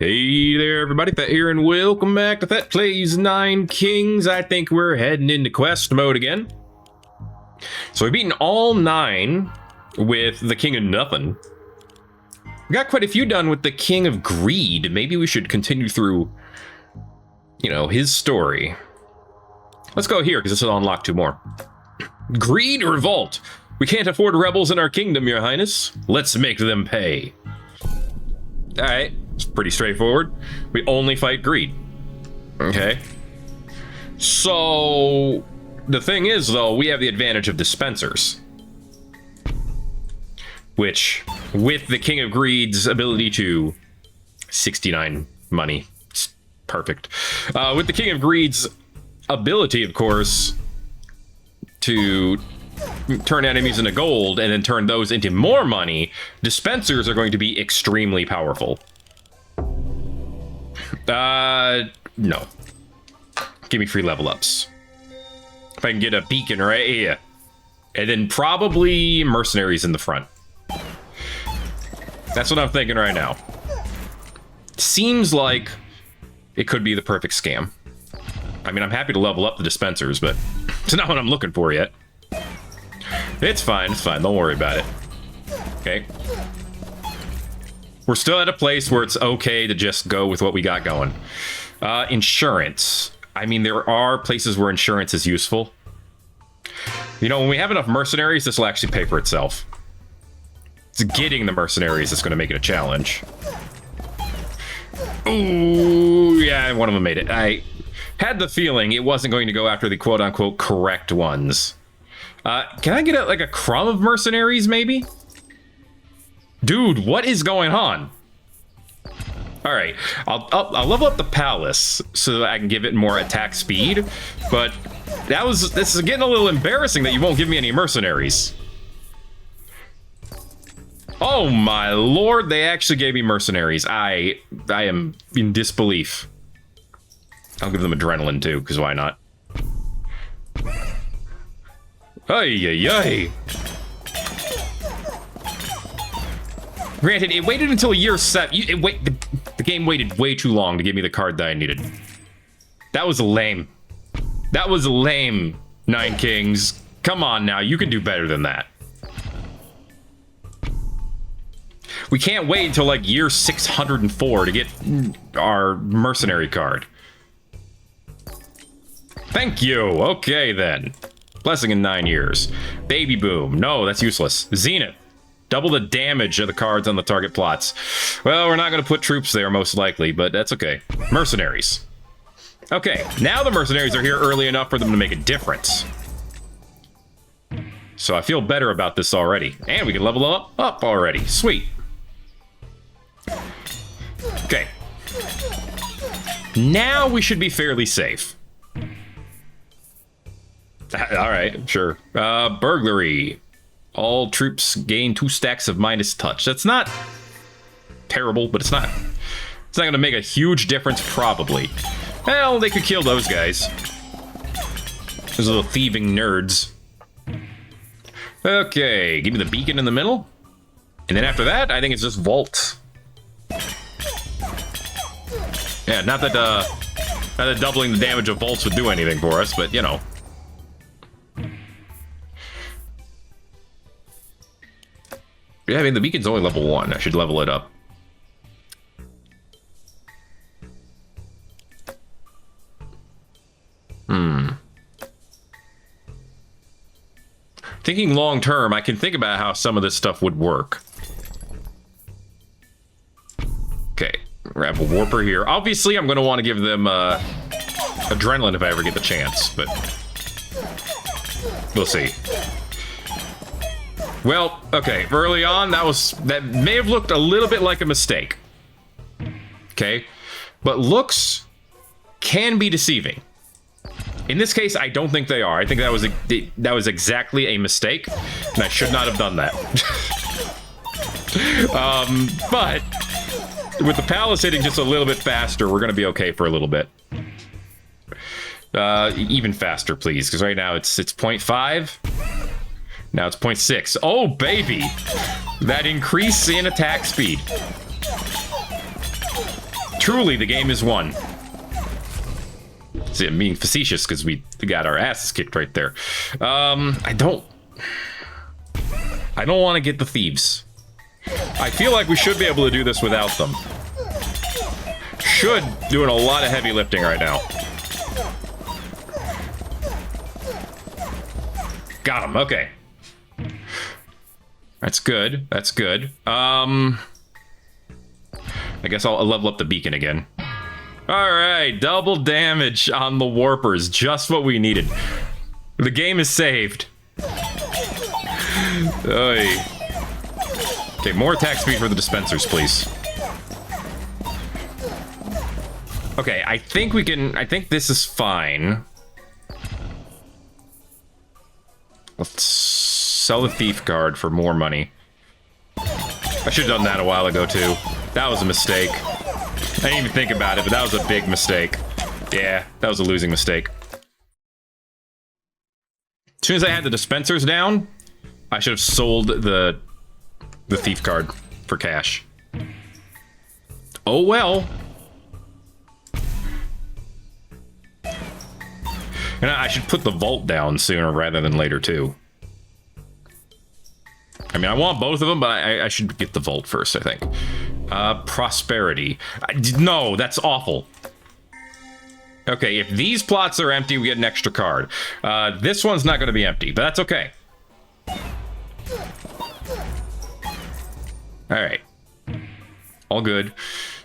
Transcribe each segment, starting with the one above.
Hey there, everybody. Thet here, and welcome back to Thet Plays 9 Kings. I think we're heading into quest mode again. So we've beaten all 9 with the King of Nothing. We got quite a few done with the King of Greed. Maybe we should continue through, his story. Let's go here, because this will unlock 2 more. Greed or Revolt? We can't afford rebels in our kingdom, your highness. Let's make them pay. Alright, it's pretty straightforward. We only fight greed. Okay. So, the thing is, though, we have the advantage of dispensers. Which, with the King of Greed's ability to... 69 money. It's perfect. With the King of Greed's ability, of course, to turn enemies into gold and then turn those into more money, dispensers are going to be extremely powerful. No. Give me free level ups. If I can get a beacon right here. And then probably mercenaries in the front. That's what I'm thinking right now. Seems like it could be the perfect scam. I mean, I'm happy to level up the dispensers, but it's not what I'm looking for yet. It's fine, don't worry about it. Okay. We're still at a place where it's okay to just go with what we got going. Insurance. I mean, there are places where insurance is useful. You know, when we have enough mercenaries, this will actually pay for itself. It's getting the mercenaries that's going to make it a challenge. Ooh, yeah, one of them made it. I had the feeling it wasn't going to go after the quote-unquote correct ones. Can I get a crumb of mercenaries, maybe? Dude, what is going on? All right, I'll level up the palace so that I can give it more attack speed. But this is getting a little embarrassing that you won't give me any mercenaries. Oh my lord, they actually gave me mercenaries. I am in disbelief. I'll give them adrenaline too, because why not? Ay, ay, ay. Granted, it waited until year 7. The game waited way too long to give me the card that I needed. That was lame. That was lame, 9 Kings. Come on now, you can do better than that. We can't wait until like year 604 to get our mercenary card. Thank you. Okay then. Blessing in 9 years. Baby boom. No, that's useless. Zenith. Double the damage of the cards on the target plots. Well, we're not going to put troops there, most likely, but that's okay. Mercenaries. Okay, now the mercenaries are here early enough for them to make a difference. So I feel better about this already. And we can level up already. Sweet. Okay. Now we should be fairly safe. All right, sure. Burglary. All troops gain 2 stacks of minus touch. That's not terrible, but it's not going to make a huge difference, probably. Well, they could kill those guys. Those little thieving nerds. Okay, give me the beacon in the middle. And then after that, I think it's just vault. Yeah, not that doubling the damage of vaults would do anything for us, but, you know. Yeah, I mean, the beacon's only level 1. I should level it up. Thinking long term, I can think about how some of this stuff would work. Okay, grab a warper here. Obviously, I'm going to want to give them adrenaline if I ever get the chance, but we'll see. Well, okay, early on, that may have looked a little bit like a mistake. Okay, but looks can be deceiving. In this case, I don't think they are. I think that was exactly a mistake, and I should not have done that. But with the palace hitting just a little bit faster, we're gonna be okay for a little bit. Even faster, please, because right now it's 0.5. Now it's 0.6. Oh, baby! That increase in attack speed. Truly, the game is won. See, I'm being facetious because we got our asses kicked right there. I don't want to get the thieves. I feel like we should be able to do this without them. Should doing a lot of heavy lifting right now. Got him. Okay. That's good. That's good. I guess I'll level up the beacon again. All right, double damage on the warpers. Just what we needed. The game is saved. Oy. Okay, more attack speed for the dispensers, please. Okay, I think we can... I think this is fine. Let's sell the thief card for more money. I should have done that a while ago, too. That was a mistake. I didn't even think about it, but that was a big mistake. Yeah, that was a losing mistake. As soon as I had the dispensers down, I should have sold the thief card for cash. Oh well. And I should put the vault down sooner rather than later, too. I mean, I want both of them, but I should get the vault first, I think. Prosperity. No, that's awful. Okay, if these plots are empty, we get an extra card. This one's not going to be empty, but that's okay. Alright. All good.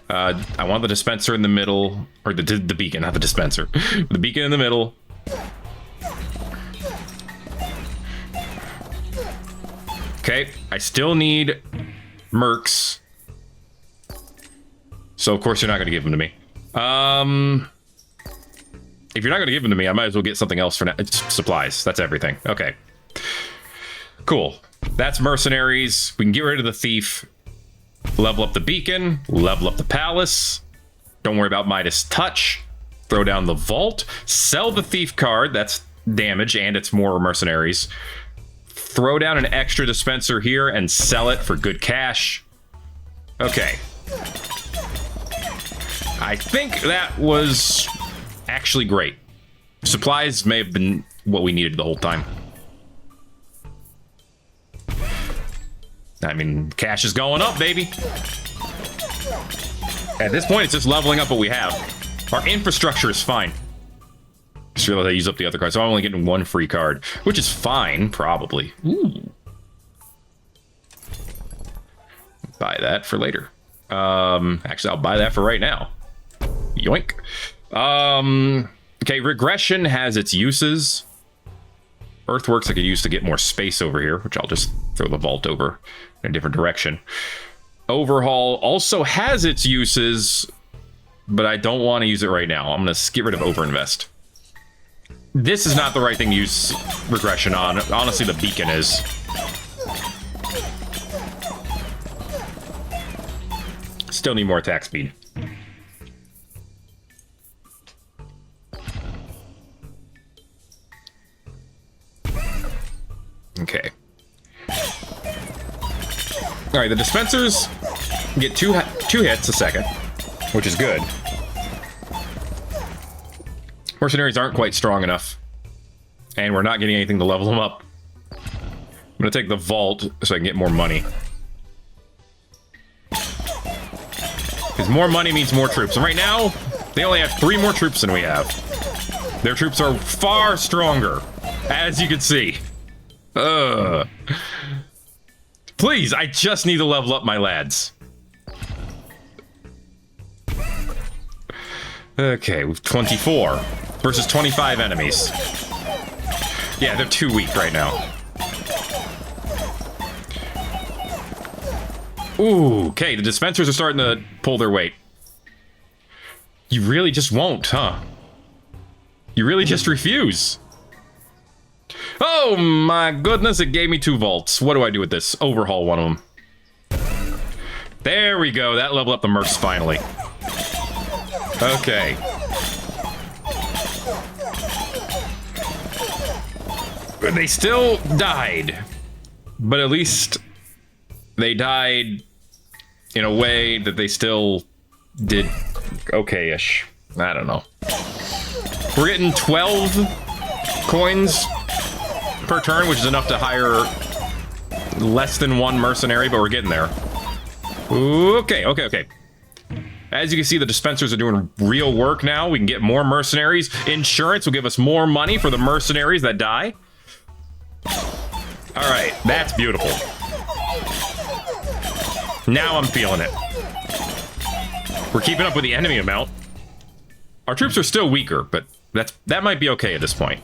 I want the dispenser in the middle. Or the beacon, not the dispenser. The beacon in the middle. Okay, I still need mercs. So, of course, you're not going to give them to me. If you're not going to give them to me, I might as well get something else for now. It's supplies. That's everything. Okay. Cool. That's mercenaries. We can get rid of the thief. Level up the beacon. Level up the palace. Don't worry about Midas Touch. Throw down the vault. Sell the thief card. That's damage, and it's more mercenaries. Throw down an extra dispenser here and sell it for good cash. Okay. I think that was actually great. Supplies may have been what we needed the whole time. I mean, cash is going up, baby. At this point, it's just leveling up what we have. Our infrastructure is fine. Just realized I used up the other card, so I'm only getting one free card, which is fine, probably. Ooh. Buy that for later. Actually, I'll buy that for right now. Yoink. Okay, regression has its uses. Earthworks I could use to get more space over here, which I'll just throw the vault over in a different direction. Overhaul also has its uses, but I don't want to use it right now. I'm going to get rid of overinvest. This is not the right thing to use regression on. Honestly, the beacon is. Still need more attack speed. Okay. All right, the dispensers get two hits a second, which is good. Mercenaries aren't quite strong enough, and we're not getting anything to level them up. I'm gonna take the vault so I can get more money. Because more money means more troops. And right now, they only have 3 more troops than we have. Their troops are far stronger, as you can see. Please, I just need to level up my lads. Okay, we've 24 versus 25 enemies. Yeah, they're too weak right now. Ooh, okay, the dispensers are starting to pull their weight. You really just won't, huh? You really just refuse. Oh my goodness, it gave me 2 vaults. What do I do with this? Overhaul one of them. There we go, that leveled up the mercs finally. Okay. They still died, but at least they died in a way that they still did okay-ish. I don't know. We're getting 12 coins per turn, which is enough to hire less than one mercenary, but we're getting there. Okay. As you can see, the dispensers are doing real work now. We can get more mercenaries. Insurance will give us more money for the mercenaries that die. All right, that's beautiful. Now I'm feeling it. We're keeping up with the enemy amount. Our troops are still weaker, but that might be okay at this point.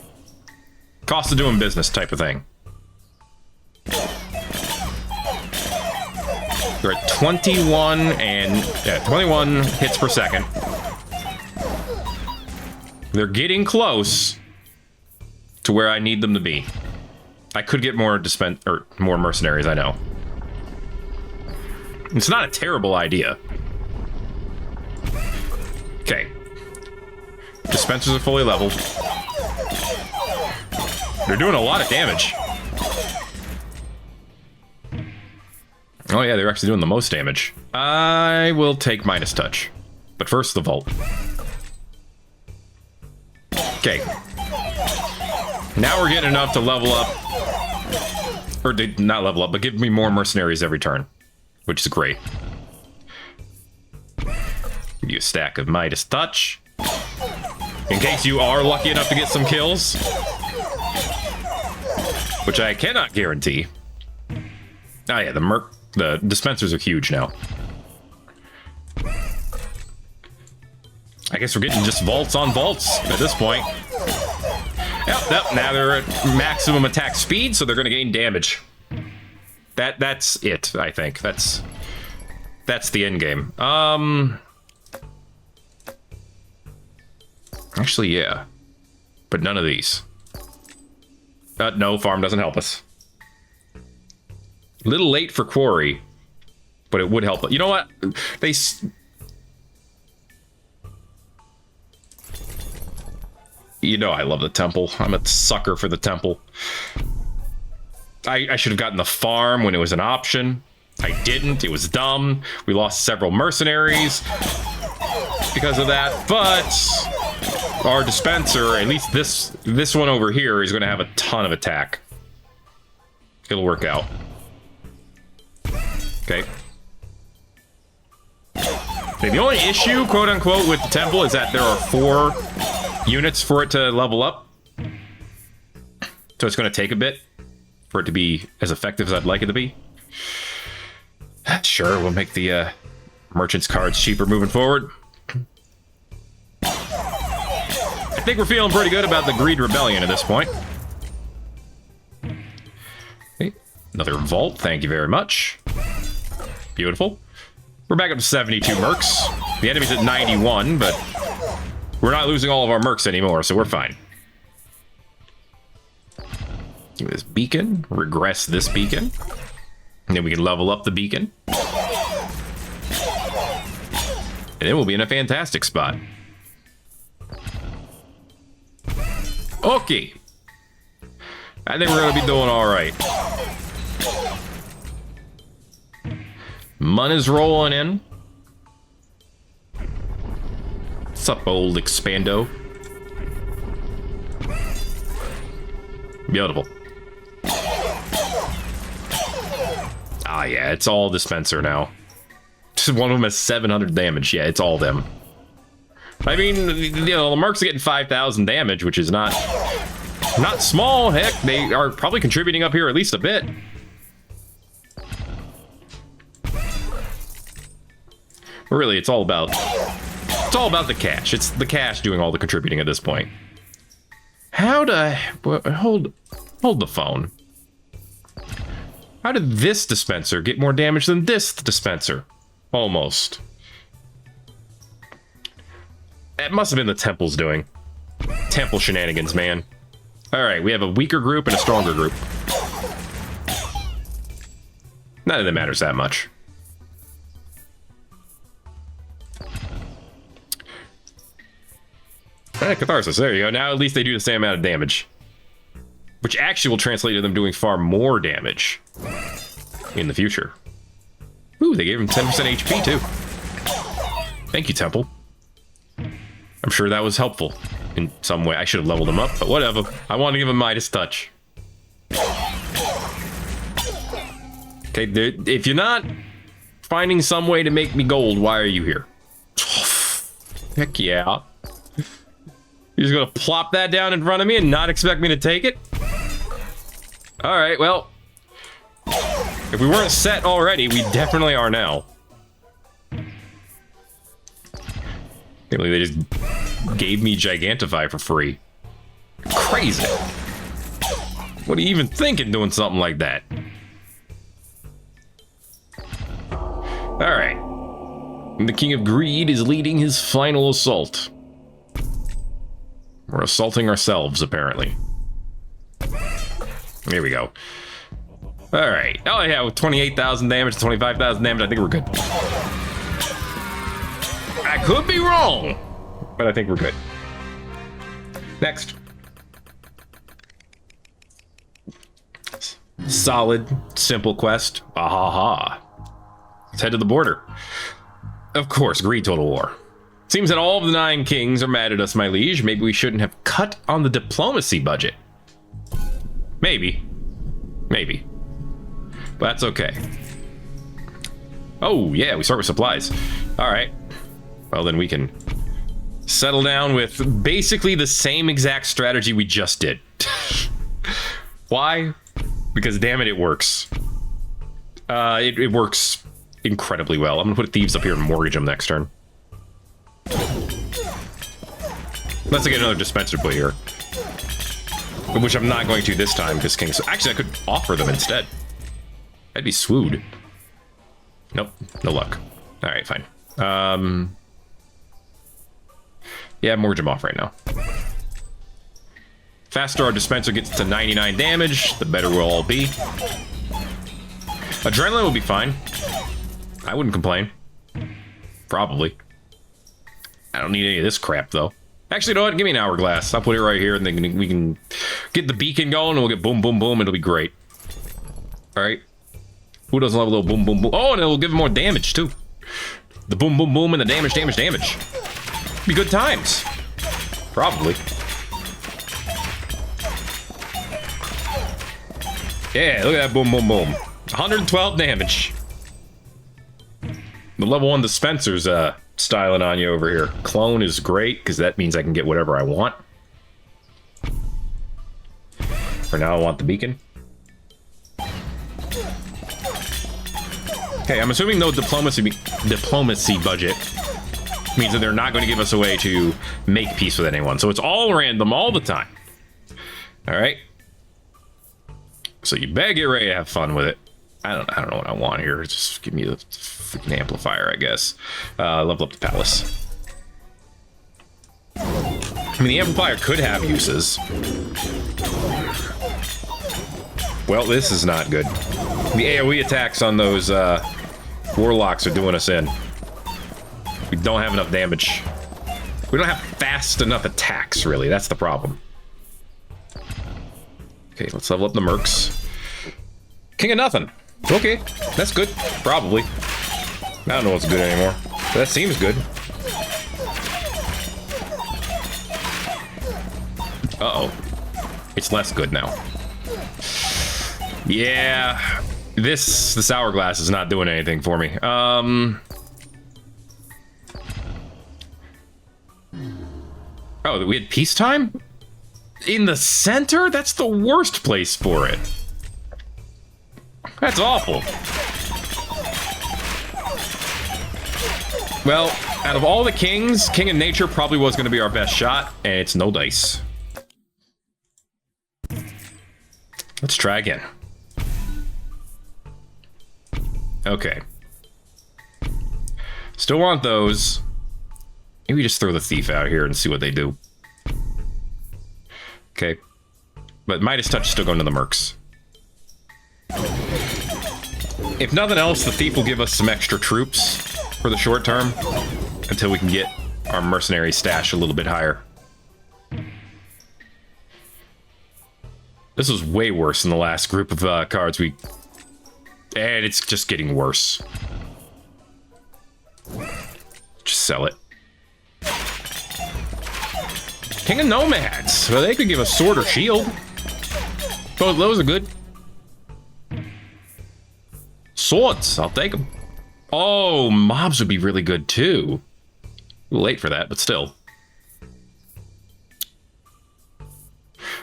Cost of doing business type of thing. We're at 21 21 hits per second. They're getting close to where I need them to be. I could get more more mercenaries, I know. It's not a terrible idea. Okay. Dispensers are fully leveled. They're doing a lot of damage. Oh yeah, they're actually doing the most damage. I will take minus touch. But first, the vault. Okay. Now we're getting enough to level up. Or not level up, but give me more mercenaries every turn. Which is great. Give you a stack of Midas Touch. In case you are lucky enough to get some kills. Which I cannot guarantee. Oh yeah, the dispensers are huge now. I guess we're getting just vaults on vaults at this point. Yep, now they're at maximum attack speed, so they're going to gain damage. That's it, I think. That's the end game. Actually, yeah. But none of these. No, farm doesn't help us. Little late for quarry, but it would help. You know what? You know I love the temple. I'm a sucker for the temple. I should have gotten the farm when it was an option. I didn't. It was dumb. We lost several mercenaries because of that. But our dispenser, at least this one over here, is going to have a ton of attack. It'll work out. Okay. Okay, the only issue, quote unquote, with the temple is that there are 4 units for it to level up. So it's going to take a bit for it to be as effective as I'd like it to be. Sure, we'll make the merchant's cards cheaper moving forward. I think we're feeling pretty good about the Greed Rebellion at this point. Okay, another vault, thank you very much. Beautiful. We're back up to 72 mercs. The enemy's at 91, but we're not losing all of our mercs anymore, so we're fine. Give this beacon, regress this beacon, and then we can level up the beacon. And then we'll be in a fantastic spot. Okay. I think we're going to be doing all right. Money's rolling in. What's up, old Expando? Beautiful. Ah, yeah, it's all dispenser now. One of them has 700 damage. Yeah, it's all them. I mean, you know, the mercs are getting 5,000 damage, which is not small. Heck, they are probably contributing up here at least a bit. Really, it's all about the cash. It's the cash doing all the contributing at this point. How to hold the phone? How did this dispenser get more damage than this dispenser? Almost. It must have been the temple's doing. Temple shenanigans, man. All right, we have a weaker group and a stronger group. None of them matters that much. Catharsis, there you go. Now at least they do the same amount of damage. Which actually will translate to them doing far more damage in the future. Ooh, they gave him 10% HP too. Thank you, Temple. I'm sure that was helpful in some way. I should have leveled him up, but whatever. I want to give him Midas Touch. Okay, if you're not finding some way to make me gold, why are you here? Heck yeah. You're just gonna plop that down in front of me and not expect me to take it? Alright, well. If we weren't set already, we definitely are now. Can't believe they just gave me Gigantify for free. Crazy. What are you even thinking doing something like that? Alright. The King of Greed is leading his final assault. We're assaulting ourselves, apparently. Here we go. Alright. Oh yeah, with 28,000 damage, 25,000 damage, I think we're good. I could be wrong, but I think we're good. Next. Solid, simple quest. Ahaha. Let's head to the border. Of course, Greed Total War. Seems that all of the 9 kings are mad at us, my liege. Maybe we shouldn't have cut on the diplomacy budget. Maybe. Maybe. But that's okay. Oh, yeah, we start with supplies. Alright. Well, then we can settle down with basically the same exact strategy we just did. Why? Because damn it, it works. It works incredibly well. I'm gonna put thieves up here and mortgage them next turn. Unless I get another dispenser play here. Which I'm not going to this time, because King... So actually, I could offer them instead. That'd be swooed. Nope, no luck. Alright, fine. Yeah, mortgage them off right now. Faster our dispenser gets to 99 damage, the better we'll all be. Adrenaline will be fine. I wouldn't complain. Probably. I don't need any of this crap, though. Actually, you know what? Give me an hourglass. I'll put it right here, and then we can get the beacon going, and we'll get boom, boom, boom. It'll be great. All right. Who doesn't love a little boom, boom, boom? Oh, and it'll give him more damage, too. The boom, boom, boom, and the damage, damage, damage. Be good times. Probably. Yeah, look at that boom, boom, boom. 112 damage. The level 1 dispenser's styling on you over here. Clone is great, because that means I can get whatever I want. For now, I want the beacon. Okay, I'm assuming no diplomacy budget means that they're not going to give us a way to make peace with anyone. So it's all random all the time. All right. So you better get ready to have fun with it. I don't know what I want here. Just give me the freaking amplifier, I guess. Level up the palace. I mean, the amplifier could have uses. Well, this is not good. The AoE attacks on those warlocks are doing us in. We don't have enough damage. We don't have fast enough attacks, really. That's the problem. Okay, let's level up the mercs. King of nothing. Okay, that's good. Probably. I don't know what's good anymore. But that seems good. Uh-oh. It's less good now. Yeah. This hourglass is not doing anything for me. Oh, we had peacetime? In the center? That's the worst place for it. That's awful. Well, out of all the kings, King of Nature probably was going to be our best shot, and it's no dice. Let's try again. Okay. Still want those. Maybe just throw the thief out here and see what they do. Okay. But Midas Touch is still going to the mercs. If nothing else, the thief will give us some extra troops for the short term until we can get our mercenary stash a little bit higher. This was way worse than the last group of cards we... And it's just getting worse. Just sell it. King of Nomads. Well, they could give us sword or shield. Both of those are good. Swords, I'll take them. Oh, mobs would be really good too. A little late for that, but still.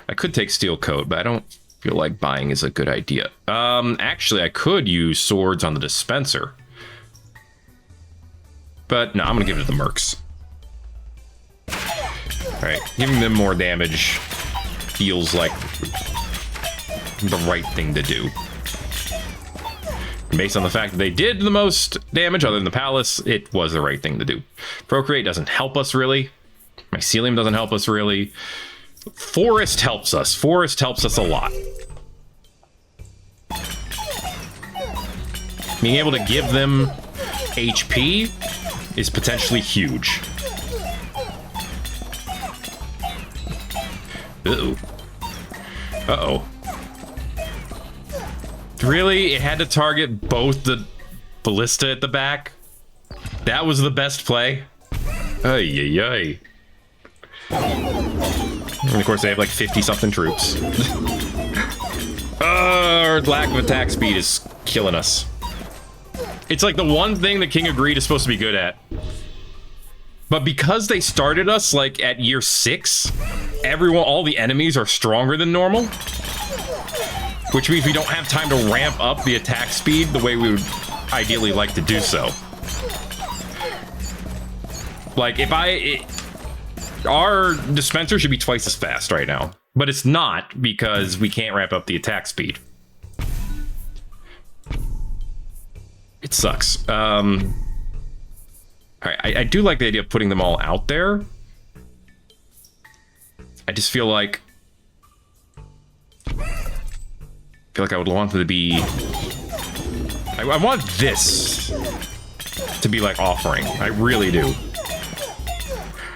I could take steel coat, but I don't feel like buying is a good idea. Actually, I could use swords on the dispenser. But no, I'm gonna give it to the mercs. Alright, giving them more damage feels like the right thing to do. Based on the fact that they did the most damage other than the palace, it was the right thing to do. Procreate doesn't help us really. Mycelium doesn't help us really. Forest helps us. Forest helps us a lot. Being able to give them HP is potentially huge. Uh-oh. Uh-oh. Really? It had to target both the ballista at the back? That was the best play? Ay, ay, ay. And of course, they have like 50-something troops. Our lack of attack speed is killing us. It's like the one thing the King of Greed is supposed to be good at. But because they started us like at year 6, all the enemies are stronger than normal. Which means we don't have time to ramp up the attack speed the way we would ideally like to do so. Like, our dispenser should be twice as fast right now. But it's not, because we can't ramp up the attack speed. It sucks. Alright, I do like the idea of putting them all out there. I just feel like I would want them to be... I want this to be like offering. I really do.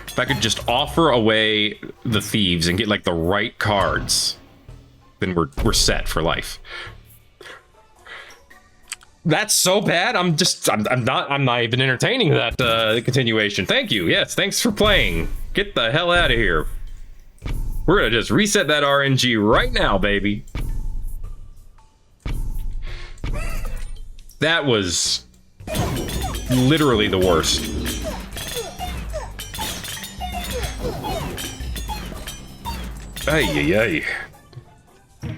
If I could just offer away the thieves and get like the right cards, then we're set for life. That's so bad. I'm not even entertaining that continuation. Thank you. Yes, thanks for playing. Get the hell out of here. We're gonna just reset that RNG right now, baby. That was literally the worst. Ay, ay, ay.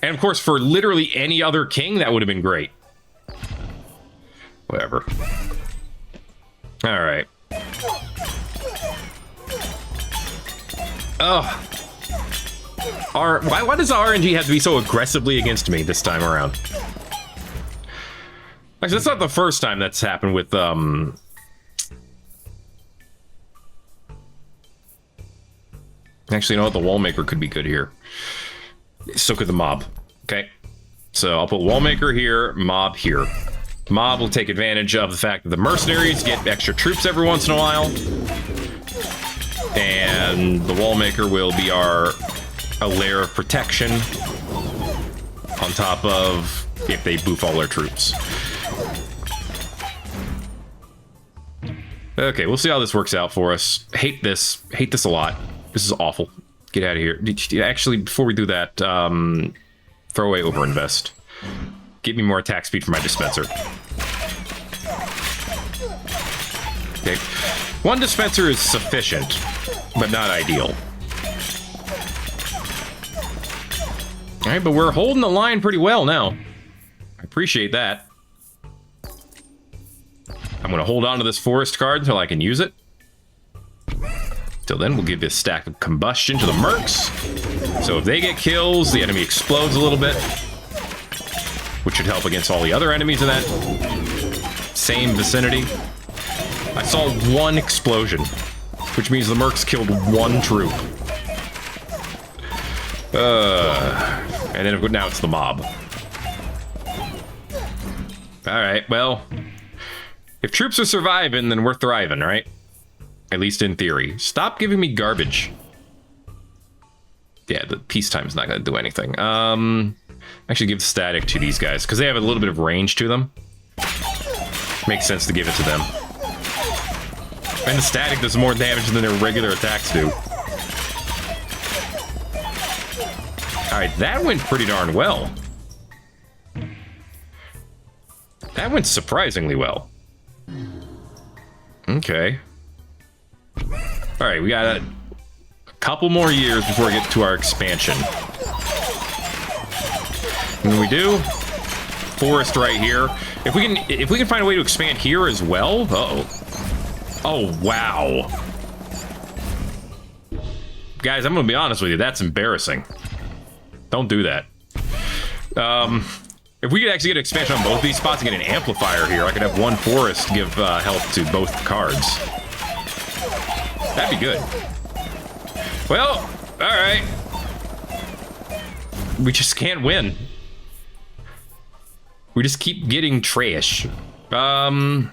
And of course, for literally any other king, that would have been great. Whatever. All right. Oh. Why does the RNG have to be so aggressively against me this time around? Actually, that's not the first time that's happened with, Actually, you know what? The Wallmaker could be good here. So could the Mob. Okay. So I'll put Wallmaker here, Mob here. Mob will take advantage of the fact that the mercenaries get extra troops every once in a while. And the Wallmaker will be a layer of protection on top of if they boof all their troops. Okay, we'll see how this works out for us. Hate this a lot. This is awful. Get out of here. Actually, before we do that, throw away overinvest. Give me more attack speed for my dispenser. Okay. One dispenser is sufficient, but not ideal. Alright, but we're holding the line pretty well now. I appreciate that. I'm going to hold on to this forest card until I can use it. Till then, we'll give this stack of combustion to the mercs. So if they get kills, the enemy explodes a little bit. Which should help against all the other enemies in that same vicinity. I saw one explosion, which means the mercs killed one troop. And then now it's the mob. Alright, well, if troops are surviving, then we're thriving, right? At least in theory. Stop giving me garbage. Yeah, the peacetime is not going to do anything. Actually give static to these guys, because they have a little bit of range to them. Makes sense to give it to them. And the static does more damage than their regular attacks do. Alright, that went pretty darn well. That went surprisingly well. Okay. Alright, we got a couple more years before we get to our expansion. And we do. Forest right here. If we can find a way to expand here as well. Uh-oh. Oh, wow. Guys, I'm gonna be honest with you, that's embarrassing. Don't do that. If we could actually get an expansion on both these spots and get an amplifier here, I could have one forest give health to both cards. That'd be good. Well, alright. We just can't win. We just keep getting trash. As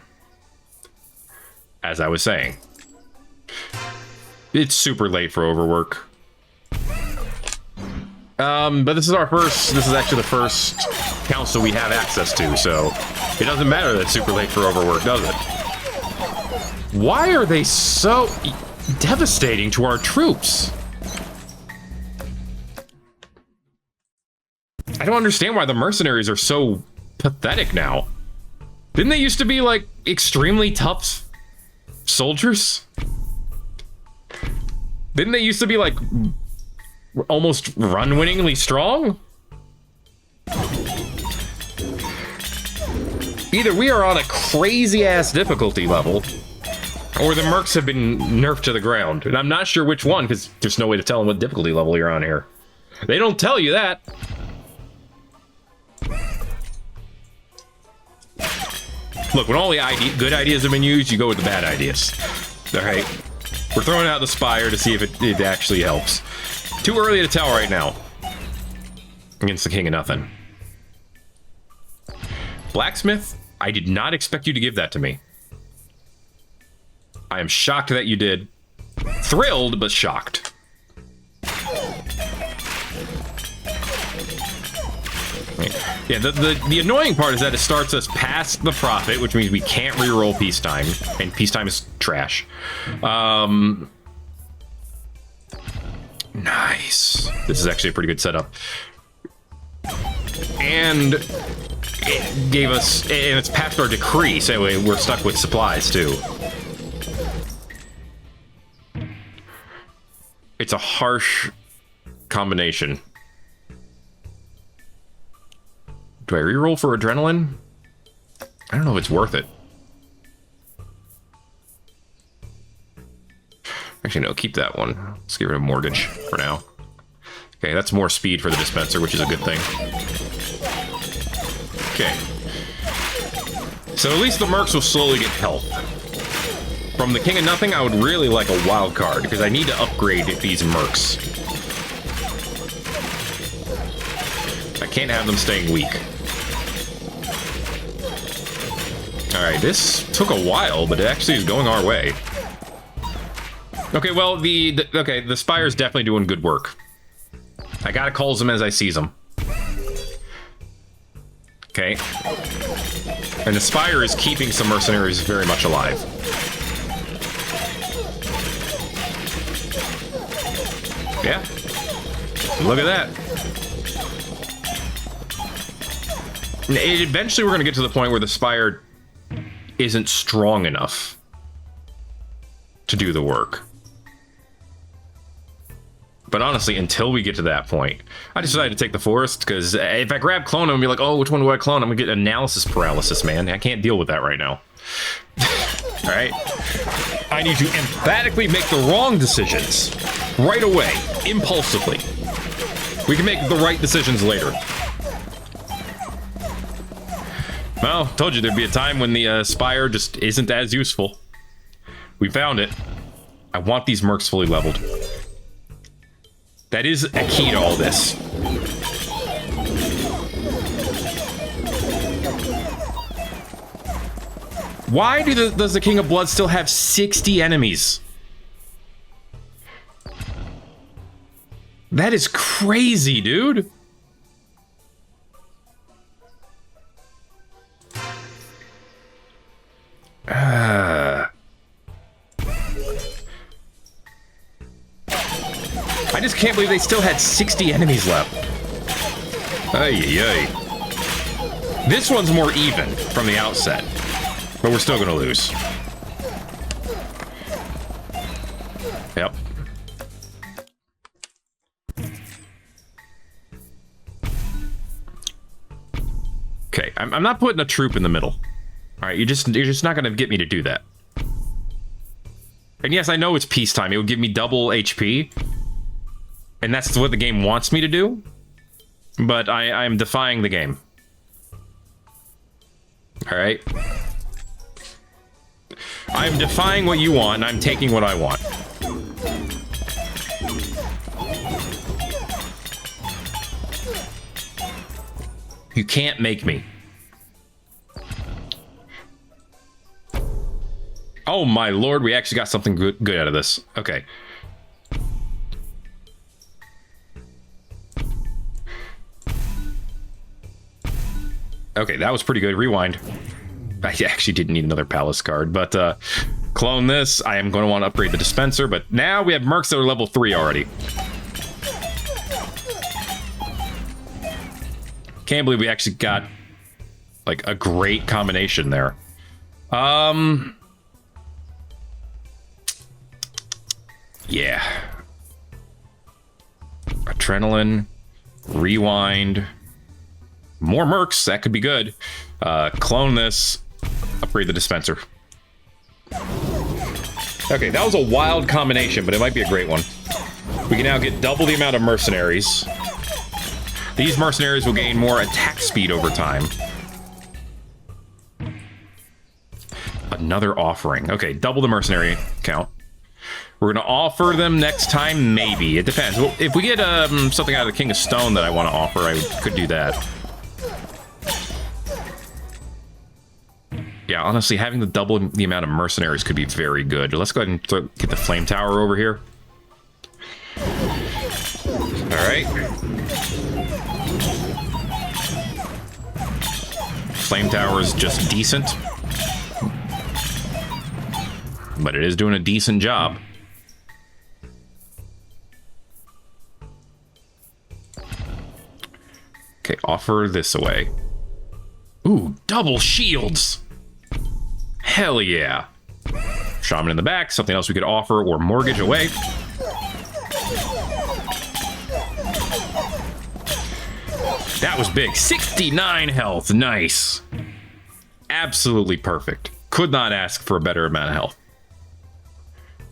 I was saying. It's super late for overwork. But this is actually the first council we have access to, so it doesn't matter that it's super late for overwork, does it? Why are they so devastating to our troops? I don't understand why the mercenaries are so pathetic now. Didn't they used to be, like, extremely tough soldiers? Didn't they used to be, like, almost run-winningly strong? Either we are on a crazy-ass difficulty level, or the mercs have been nerfed to the ground. And I'm not sure which one, because there's no way to tell them what difficulty level you're on here. They don't tell you that. Look, when all the good ideas have been used, you go with the bad ideas. Alright. We're throwing out the Spire to see if it actually helps. Too early to tell right now. Against the King of Nothing. Blacksmith, I did not expect you to give that to me. I am shocked that you did. Thrilled, but shocked. Yeah, the annoying part is that it starts us past the profit, which means we can't reroll peacetime, and peacetime is trash. Nice. This is actually a pretty good setup. And it gave us, and it's past our decree, so we're stuck with supplies too. It's a harsh combination. Do I reroll for adrenaline? I don't know if it's worth it. Actually, no, keep that one. Let's get rid of mortgage for now. Okay, that's more speed for the dispenser, which is a good thing. Okay. So at least the mercs will slowly get health. From the King of Nothing, I would really like a wild card, because I need to upgrade these mercs. I can't have them staying weak. Alright, this took a while, but it actually is going our way. Okay, well, the Spire's definitely doing good work. I gotta calls them as I sees them. Okay. And the Spire is keeping some mercenaries very much alive. Yeah. Look at that. Eventually we're gonna get to the point where the Spire isn't strong enough to do the work. But honestly, until we get to that point, I decided to take the forest, because if I grab clone, I'm gonna be like, oh, which one do I clone? I'm gonna get analysis paralysis, man. I can't deal with that right now. Alright? I need to emphatically make the wrong decisions right away, impulsively. We can make the right decisions later. Well, told you there'd be a time when the Spire just isn't as useful. We found it. I want these mercs fully leveled. That is a key to all this. Why does the King of Blood still have 60 enemies? That is crazy, dude. I just can't believe they still had 60 enemies left. Ay, ay. This one's more even from the outset, but we're still gonna lose. Yep. Okay, I'm not putting a troop in the middle. All right, you're just not gonna get me to do that. And yes, I know it's peacetime. It would give me double HP, and that's what the game wants me to do. But I'm defying the game. All right. I'm defying what you want, and I'm taking what I want. You can't make me. Oh my lord, we actually got something good out of this. Okay. Okay, that was pretty good. Rewind. I actually didn't need another palace card, but clone this. I am going to want to upgrade the dispenser, but now we have mercs that are level 3 already. Can't believe we actually got like a great combination there. Yeah. Adrenaline, rewind, more mercs, that could be good. Clone this, upgrade the dispenser. Okay, that was a wild combination, but it might be a great one. We can now get double the amount of mercenaries. These mercenaries will gain more attack speed over time. Another offering. Okay, double the mercenary count. We're going to offer them next time, maybe. It depends. Well, if we get something out of the King of Stone that I want to offer, I could do that. Yeah, honestly, having the double the amount of mercenaries could be very good. Let's go ahead and get the Flame Tower over here. All right. Flame Tower is just decent. But it is doing a decent job. Okay, offer this away. Ooh, double shields! Hell yeah. Shaman in the back, something else we could offer or mortgage away. That was big. 69 health, nice. Absolutely perfect. Could not ask for a better amount of health.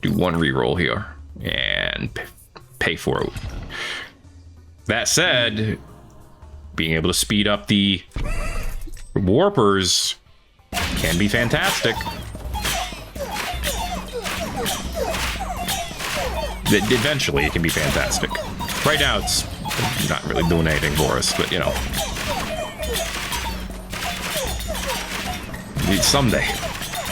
Do one reroll here and pay for it. That said, being able to speed up the warpers can be fantastic. Eventually, it can be fantastic. Right now, it's not really doing anything for us, but you know.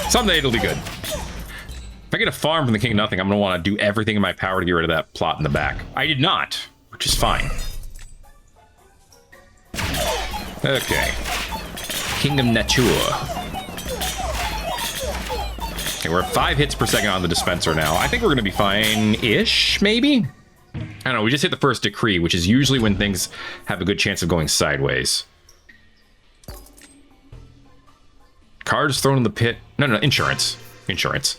Someday it'll be good. If I get a farm from the King of Nothing, I'm going to want to do everything in my power to get rid of that plot in the back. I did not, which is fine. Okay. Kingdom Nature. Okay, we're at 5 hits per second on the dispenser now. I think we're going to be fine-ish, maybe? I don't know, we just hit the first decree, which is usually when things have a good chance of going sideways. Cards thrown in the pit. No, insurance. Insurance.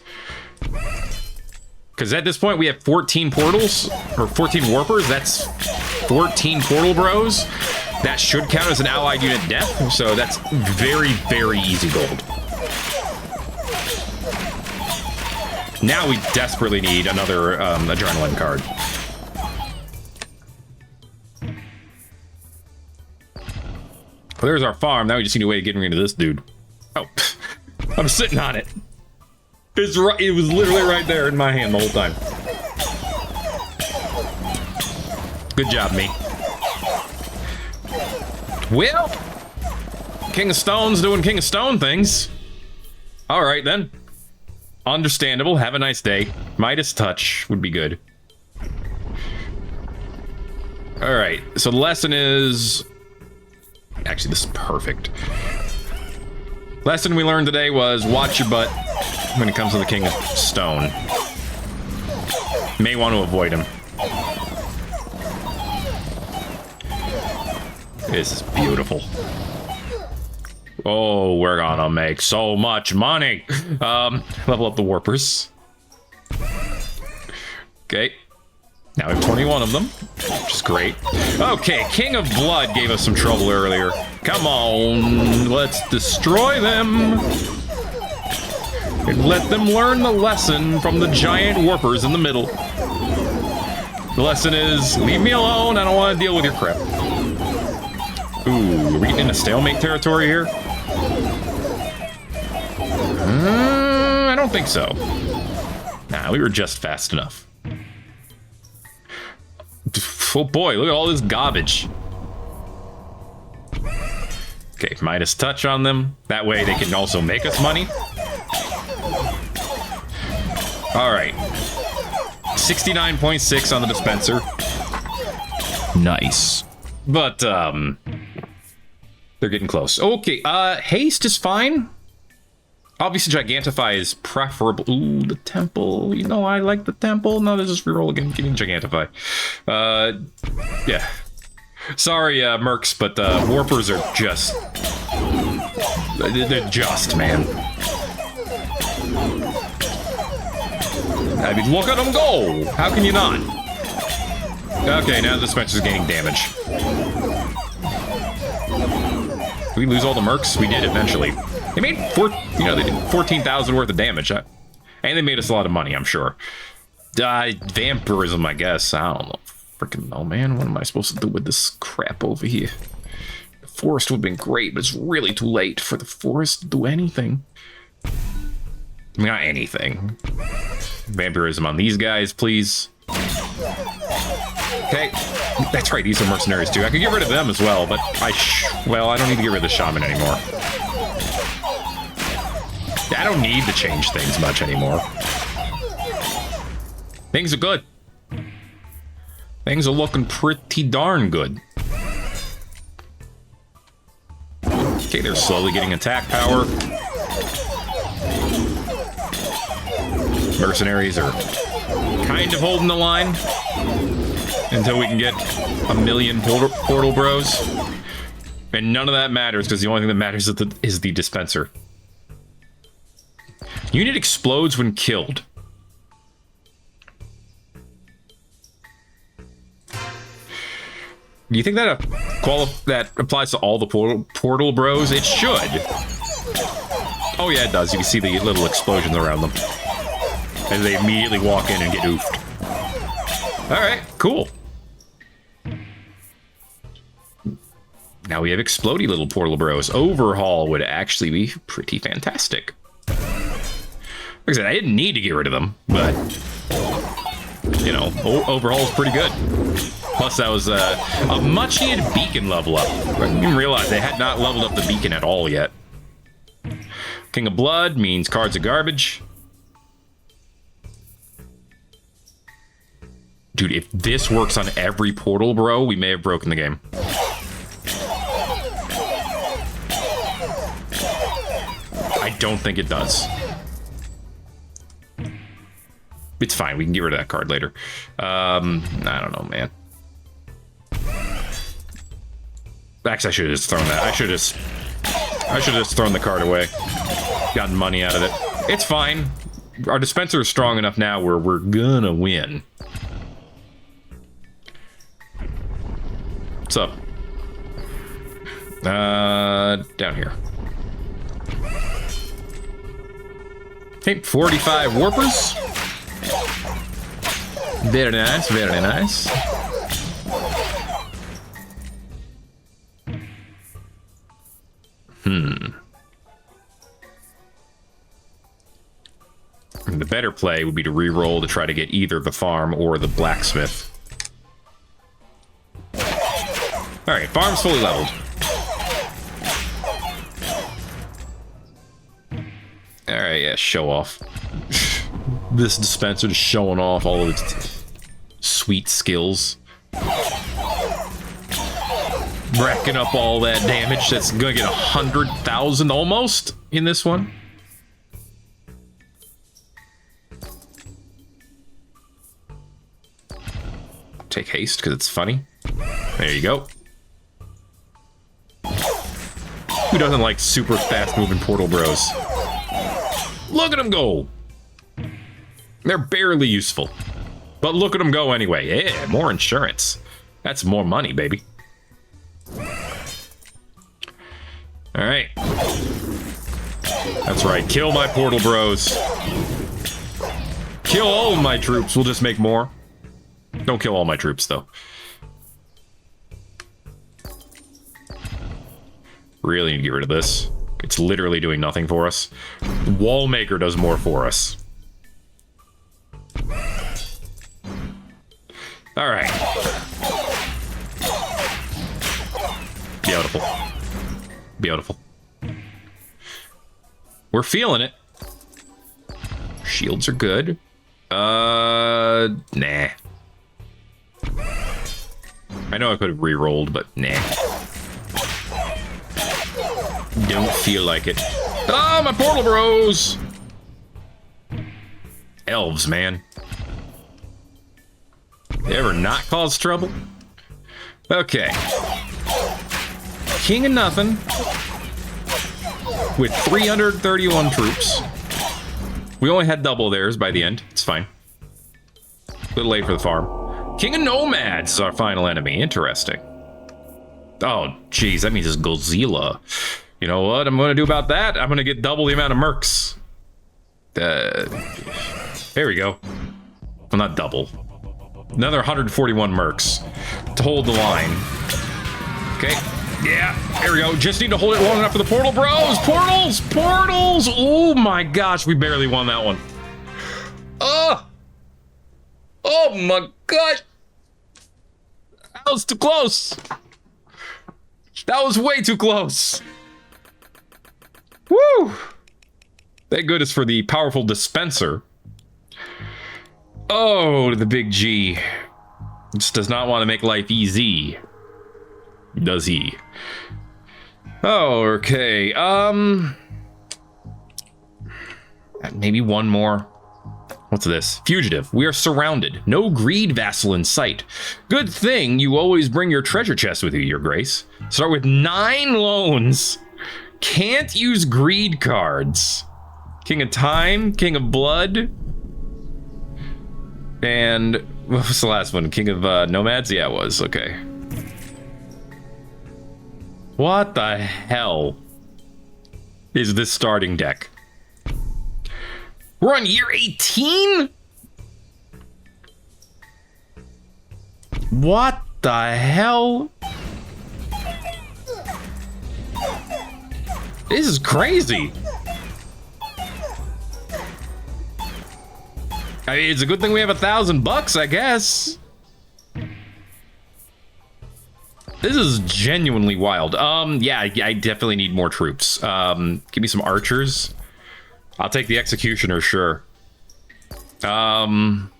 Because at this point, we have 14 portals, or 14 warpers. That's 14 portal bros. That should count as an allied unit death, so that's very, very easy gold. Now we desperately need another adrenaline card. Well, there's our farm. Now we just need a way of getting rid of this dude. Oh, I'm sitting on it. It was literally right there in my hand the whole time. Good job, me. Well, King of Stone's doing King of Stone things. All right, then. Understandable. Have a nice day. Midas touch would be good. All right, so the lesson is... Actually, this is perfect. Lesson we learned today was watch your butt when it comes to the King of Stone. May want to avoid him. This is beautiful. Oh, we're gonna make so much money. Level up the warpers. Okay. Now we have 21 of them, which is great. Okay, King of Blood gave us some trouble earlier. Come on, let's destroy them. And let them learn the lesson from the giant warpers in the middle. The lesson is, leave me alone, I don't want to deal with your crap. Ooh, are we in a stalemate territory here? I don't think so. Nah, we were just fast enough. Oh boy, look at all this garbage. Okay, Midas touch on them. That way they can also make us money. Alright. 69.6 on the dispenser. Nice. But, they're getting close. Okay, haste is fine. Obviously, Gigantify is preferable. Ooh, the temple. You know, I like the temple. No, this is reroll again. Give me Gigantify. Yeah. Sorry, Mercs, but Warpers are just... They're just, man. I mean, look at them go! How can you not? Okay, now the dispenser's gaining damage. Did we lose all the Mercs? We did eventually. They made they did 14,000 worth of damage, and they made us a lot of money, I'm sure. Vampirism, I guess. I don't know. Freaking know, man. What am I supposed to do with this crap over here? The forest would have been great, but it's really too late for the forest to do anything. I mean, not anything. Vampirism on these guys, please. Okay, that's right. These are mercenaries too. I could get rid of them as well, but I don't need to get rid of the shaman anymore. I don't need to change things much anymore. Things are good. Things are looking pretty darn good. Okay, they're slowly getting attack power. Mercenaries are kind of holding the line until we can get a million portal bros. And none of that matters because the only thing that matters is the dispenser. Unit explodes when killed. Do you think that that applies to all the portal bros? It should. Oh yeah, it does. You can see the little explosions around them as they immediately walk in and get oofed. All right, cool. Now we have explodey little portal bros. Overhaul would actually be pretty fantastic. Like I said, I didn't need to get rid of them, but you know, overhaul's pretty good. Plus, that was a much-needed beacon level up. I didn't realize they had not leveled up the beacon at all yet. King of Blood means cards are garbage. Dude, if this works on every portal, bro, we may have broken the game. I don't think it does. It's fine. We can get rid of that card later. I don't know, man. Actually, I should have just thrown that. I should have just thrown the card away. Gotten money out of it. It's fine. Our dispenser is strong enough now where we're gonna win. What's up? Down here. Okay, 45 warpers. Very nice, very nice. The better play would be to re-roll to try to get either the farm or the blacksmith. Alright, farm's fully leveled. Alright, yeah, show off. This dispenser just showing off all of its sweet skills. Racking up all that damage. That's gonna get 100,000 almost in this one. Take haste because it's funny. There you go. Who doesn't like super fast-moving portal bros? Look at them go! They're barely useful. But look at them go anyway. Yeah, more insurance. That's more money, baby. Alright. That's right. Kill my portal bros. Kill all of my troops. We'll just make more. Don't kill all my troops, though. Really need to get rid of this. It's literally doing nothing for us. Wallmaker does more for us. Alright. Beautiful. Beautiful. We're feeling it. Shields are good. Nah. I know I could have re-rolled, but nah. Don't feel like it. Ah, my portal bros! Elves, man. They ever not cause trouble? Okay. King of nothing. With 331 troops. We only had double theirs by the end. It's fine. A little late for the farm. King of nomads is our final enemy. Interesting. Oh, geez, that means it's Godzilla. You know what I'm going to do about that? I'm going to get double the amount of mercs. There we go. Well, not double. Another 141 mercs to hold the line. Okay. Yeah, there we go. Just need to hold it long enough for the portal bros. Portals! Portals! Oh my gosh, we barely won that one. Oh my god. That was too close. That was way too close. Woo! Thank goodness for the powerful dispenser. Oh, the big G. Just does not want to make life easy. Does he? Oh, okay. Maybe one more. What's this? Fugitive. We are surrounded. No greed vassal in sight. Good thing you always bring your treasure chest with you, your grace. Start with 9 loans. Can't use greed cards. King of time, king of blood. And what was the last one? King of nomads? Yeah, it was. Okay. What the hell is this starting deck? We're on year 18? What the hell? This is crazy. I mean, it's a good thing we have $1,000, I guess. This is genuinely wild. Yeah, I definitely need more troops. Give me some archers. I'll take the executioner, sure. Honestly,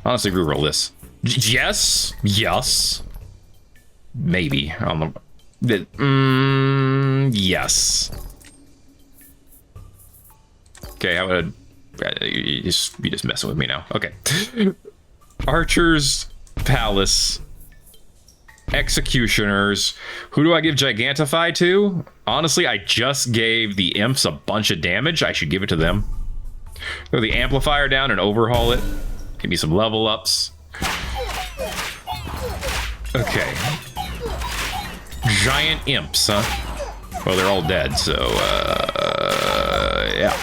reroll this. Yes. Yes. Maybe. Yes. Okay, how about you just messing with me now. Okay. Archers, palace, executioners. Who do I give Gigantify to? Honestly, I just gave the imps a bunch of damage. I should give it to them. Throw the amplifier down and overhaul it. Give me some level ups. Okay. Giant imps, huh? Well, they're all dead, so, yeah.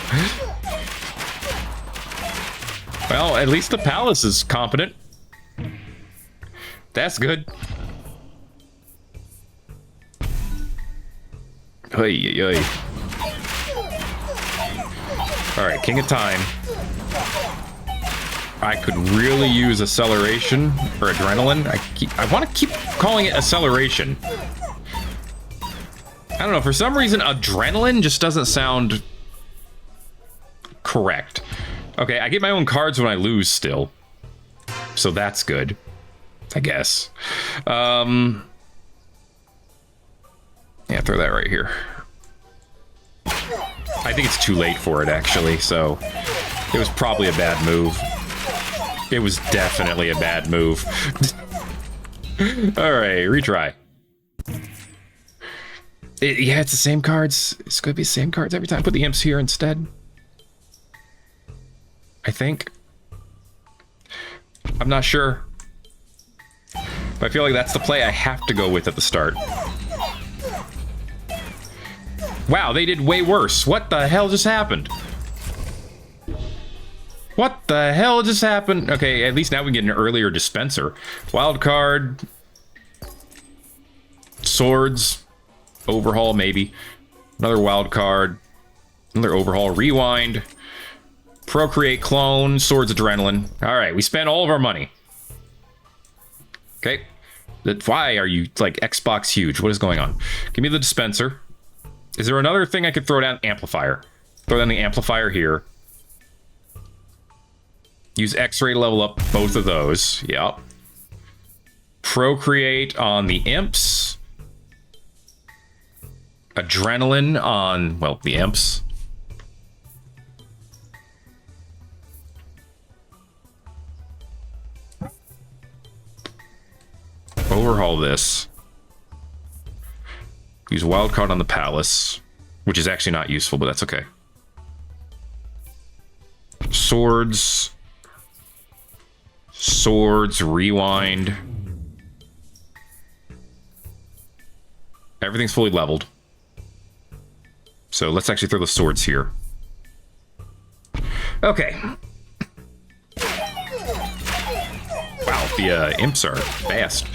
Well, at least the palace is competent. That's good. Oy, oy, oy. All right, King of Time. I could really use acceleration or adrenaline. I want to keep calling it acceleration. I don't know, for some reason adrenaline just doesn't sound correct. Okay, I get my own cards when I lose still. So that's good, I guess. Yeah, throw that right here. I think it's too late for it, actually, so it was probably a bad move. It was definitely a bad move. All right, retry. Yeah, it's the same cards. It's going to be the same cards every time. Put the imps here instead. I think. I'm not sure. But I feel like that's the play I have to go with at the start. Wow, they did way worse. What the hell just happened? What the hell just happened? Okay, at least now we get an earlier dispenser. Wild card. Swords. Overhaul, maybe. Another wild card. Another overhaul. Rewind. Procreate, clone. Swords, adrenaline. All right, we spent all of our money. Okay. Why are you, like, Xbox huge? What is going on? Give me the dispenser. Is there another thing I could throw down? Amplifier. Throw down the amplifier here. Use X-ray to level up both of those. Yep. Procreate on the imps. Adrenaline on, well, the imps. Overhaul this. Use wildcard on the palace, which is actually not useful, but that's okay. Swords. Swords, rewind. Everything's fully leveled. So let's actually throw the swords here. Okay. Wow, the imps are fast.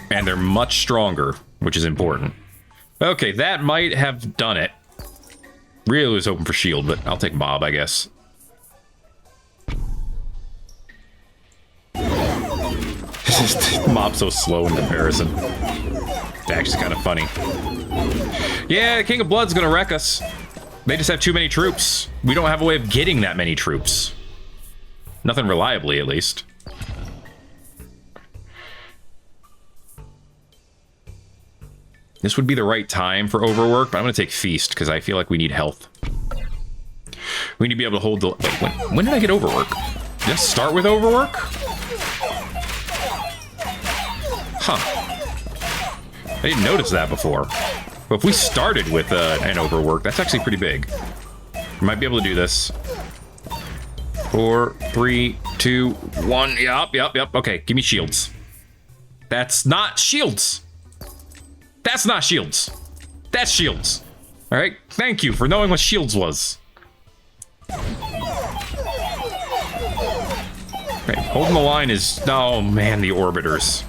And they're much stronger, which is important. Okay, that might have done it. Really was hoping for shield, but I'll take mob, I guess. Mob's so slow in comparison. It's actually kind of funny. Yeah, King of Blood's gonna wreck us. They just have too many troops. We don't have a way of getting that many troops. Nothing reliably, at least. This would be the right time for overwork, but I'm gonna take Feast, because I feel like we need health. We need to be able to hold the... Wait, when did I get overwork? Did I start with overwork? Huh. I didn't notice that before. But if we started with an overwork, that's actually pretty big. We might be able to do this. 4, 3, 2, 1. Yep. Okay, give me shields. That's not shields. That's not shields. That's shields. All right, thank you for knowing what shields was. Right, holding the line is... Oh, man, the orbiters.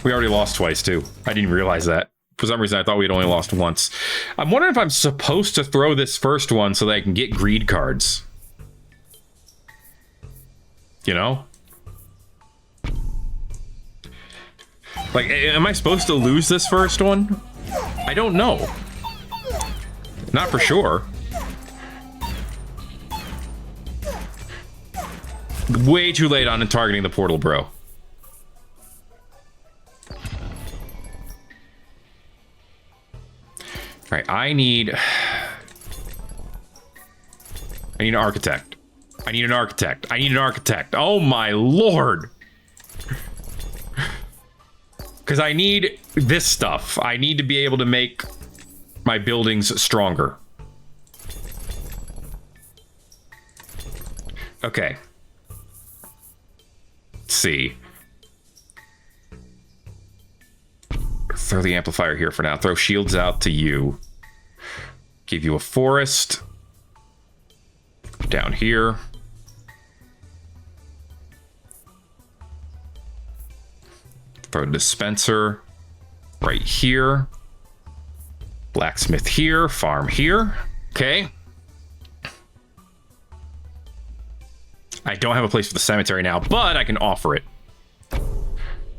We already lost twice, too. I didn't realize that. For some reason, I thought we had only lost once. I'm wondering if I'm supposed to throw this first one so that I can get greed cards. You know? Like, am I supposed to lose this first one? I don't know. Not for sure. Way too late on targeting the portal, bro. Right, I need an architect. I need an architect. I need an architect. Oh my lord. Because I need this stuff. I need to be able to make my buildings stronger. Okay. Let's see. Throw the amplifier here for now. Throw shields out to you. Give you a forest. Down here. Throw a dispenser right here. Blacksmith here. Farm here. Okay. I don't have a place for the cemetery now, but I can offer it.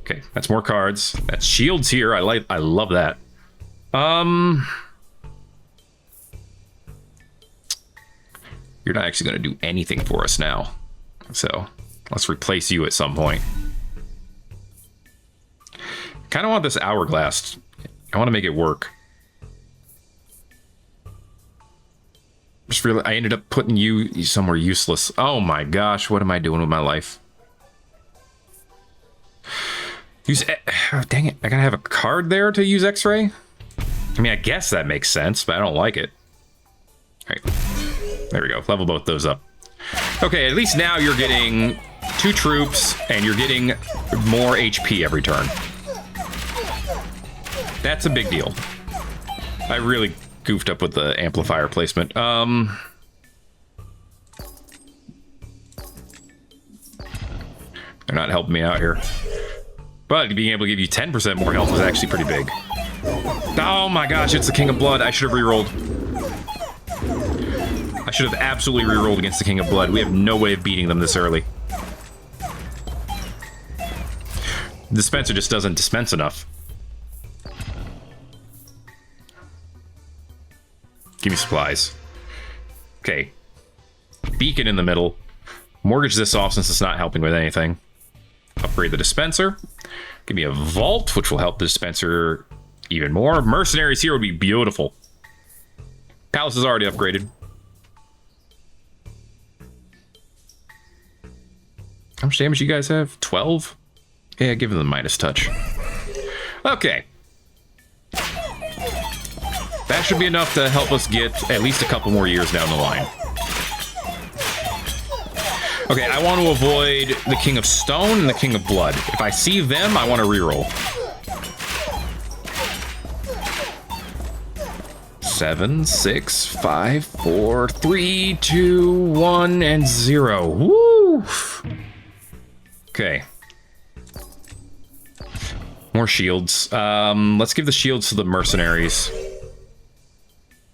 Okay, that's more cards. That's shields here. I love that. You're not actually going to do anything for us now. So, let's replace you at some point. Kind of want this hourglass. I want to make it work. Just really, I ended up putting you somewhere useless. Oh my gosh, what am I doing with my life? Use... Oh, dang it. I gotta have a card there to use X-ray? I mean, I guess that makes sense, but I don't like it. All right. There we go. Level both those up. Okay, at least now you're getting 2 troops, and you're getting more HP every turn. That's a big deal. I really goofed up with the amplifier placement. They're not helping me out here. But being able to give you 10% more health is actually pretty big. Oh my gosh, it's the King of Blood. I should have rerolled. I should have absolutely rerolled against the King of Blood. We have no way of beating them this early. The dispenser just doesn't dispense enough. Give me supplies. Okay. Beacon in the middle. Mortgage this off since it's not helping with anything. Upgrade the dispenser. Give me a vault, which will help the dispenser even more. Mercenaries here would be beautiful. Palace is already upgraded. How much damage you guys have? 12? Yeah, give them the Midas touch. Okay. That should be enough to help us get at least a couple more years down the line. Okay, I want to avoid the King of Stone and the King of Blood. If I see them, I want to reroll. 7, 6, 5, 4, 3, 2, 1, and 0. Woo! Okay. More shields. Let's give the shields to the mercenaries.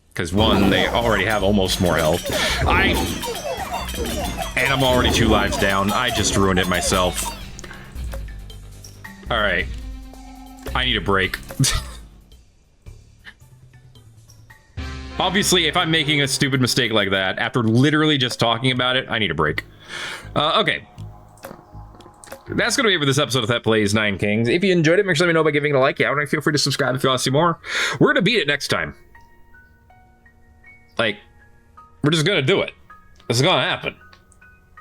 Because one, they already have almost more health. And I'm already 2 lives down. I just ruined it myself. Alright. I need a break. Obviously, if I'm making a stupid mistake like that, after literally just talking about it, I need a break. Okay. That's going to be it for this episode of Thet Plays 9 Kings. If you enjoyed it, make sure to let me know by giving it a like. Yeah, and feel free to subscribe if you want to see more. We're going to beat it next time. Like, we're just going to do it. This is going to happen.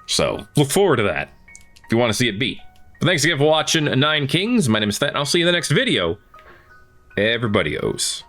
So, look forward to that if you want to see it beat. But thanks again for watching 9 Kings. My name is Thet, and I'll see you in the next video. Everybody owes.